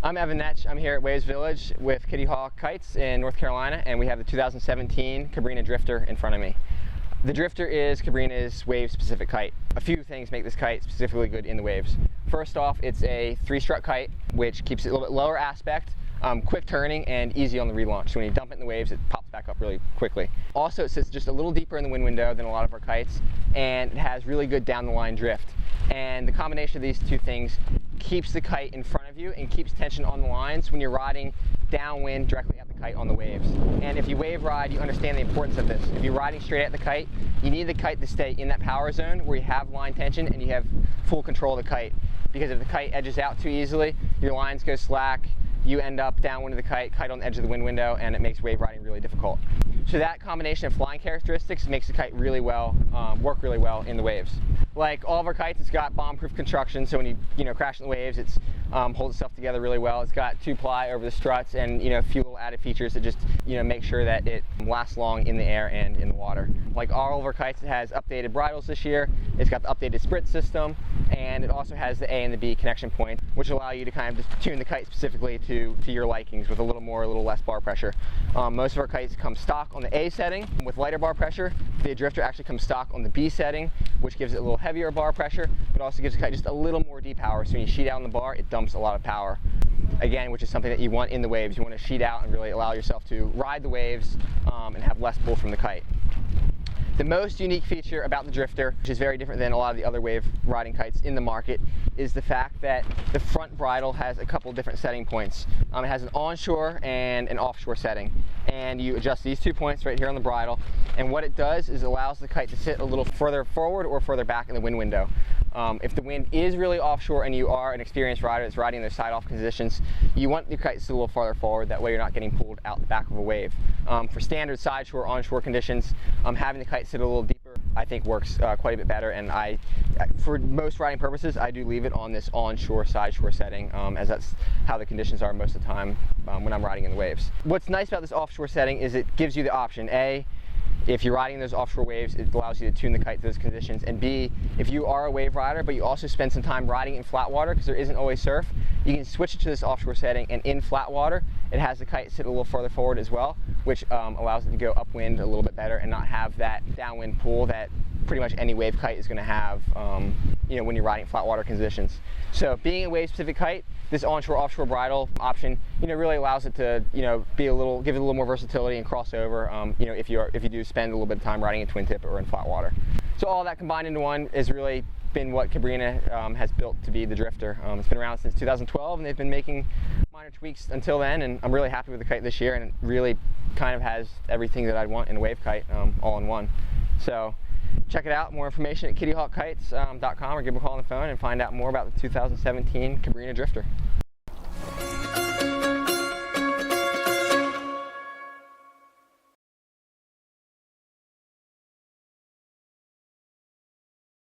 I'm Evan Netsch. I'm here at Waves Village with Kitty Hawk Kites in North Carolina, and we have the 2017 Cabrinha Drifter in front of me. The Drifter is Cabrinha's wave-specific kite. A few things make this kite specifically good in the waves. First off, it's a 3-strut kite, which keeps it a little bit lower aspect, quick turning, and easy on the relaunch. So when you dump it in the waves, it pops back up really quickly. Also, it sits just a little deeper in the wind window than a lot of our kites, and it has really good down-the-line drift. And the combination of these two things keeps the kite in front of you and keeps tension on the lines when you're riding downwind directly at the kite on the waves. And if you wave ride, you understand the importance of this. If you're riding straight at the kite, you need the kite to stay in that power zone where you have line tension and you have full control of the kite. Because if the kite edges out too easily, your lines go slack, you end up downwind of the kite on the edge of the wind window, and it makes wave riding really difficult. So that combination of flying characteristics makes the kite really well, work really well in the waves. Like all of our kites, it's got bomb-proof construction, so when you crash in the waves, it holds itself together really well. It's got 2-ply over the struts and a few little added features that just make sure that it lasts long in the air and in the water. Like all of our kites, it has updated bridles this year. It's got the updated sprit system, and it also has the A and the B connection points, which allow you to kind of just tune the kite specifically to your likings with a little more, a little less bar pressure. Most of our kites come stock on the A setting with lighter bar pressure. The Drifter actually comes stock on the B setting, which gives it a little heavier bar pressure, but also gives the kite just a little more D-power. So when you sheet out on the bar, it dumps a lot of power. Again, which is something that you want in the waves. You want to sheet out and really allow yourself to ride the waves and have less pull from the kite. The most unique feature about the Drifter, which is very different than a lot of the other wave riding kites in the market, is the fact that the front bridle has a couple different setting points. It has an onshore and an offshore setting, and you adjust these 2 points right here on the bridle, and what it does is it allows the kite to sit a little further forward or further back in the wind window. If the wind is really offshore and you are an experienced rider that's riding in those side-off conditions, you want your kite to sit a little farther forward. That way you're not getting pulled out the back of a wave. For standard sideshore, onshore conditions, having the kite sit a little deeper, I think works quite a bit better. And for most riding purposes, I do leave it on this onshore, sideshore setting, as that's how the conditions are most of the time when I'm riding in the waves. What's nice about this offshore setting is it gives you the option, A, if you're riding those offshore waves, it allows you to tune the kite to those conditions, and B, if you are a wave rider but you also spend some time riding in flat water because there isn't always surf, you can switch it to this offshore setting, and in flat water it has the kite sit a little further forward as well, which allows it to go upwind a little bit better and not have that downwind pull that pretty much any wave kite is going to have when you're riding flat water conditions. So being a wave specific kite, this onshore offshore bridle option really allows it to give it a little more versatility and crossover if you do spend a little bit of time riding in twin tip or in flat water. So all that combined into one has really been what Cabrinha has built to be the Drifter. It's been around since 2012, and they've been making minor tweaks until then, and I'm really happy with the kite this year, and it really kind of has everything that I'd want in a wave kite all in one. So check it out. More information at kittyhawkkites.com, or give them a call on the phone and find out more about the 2017 Cabrinha Drifter.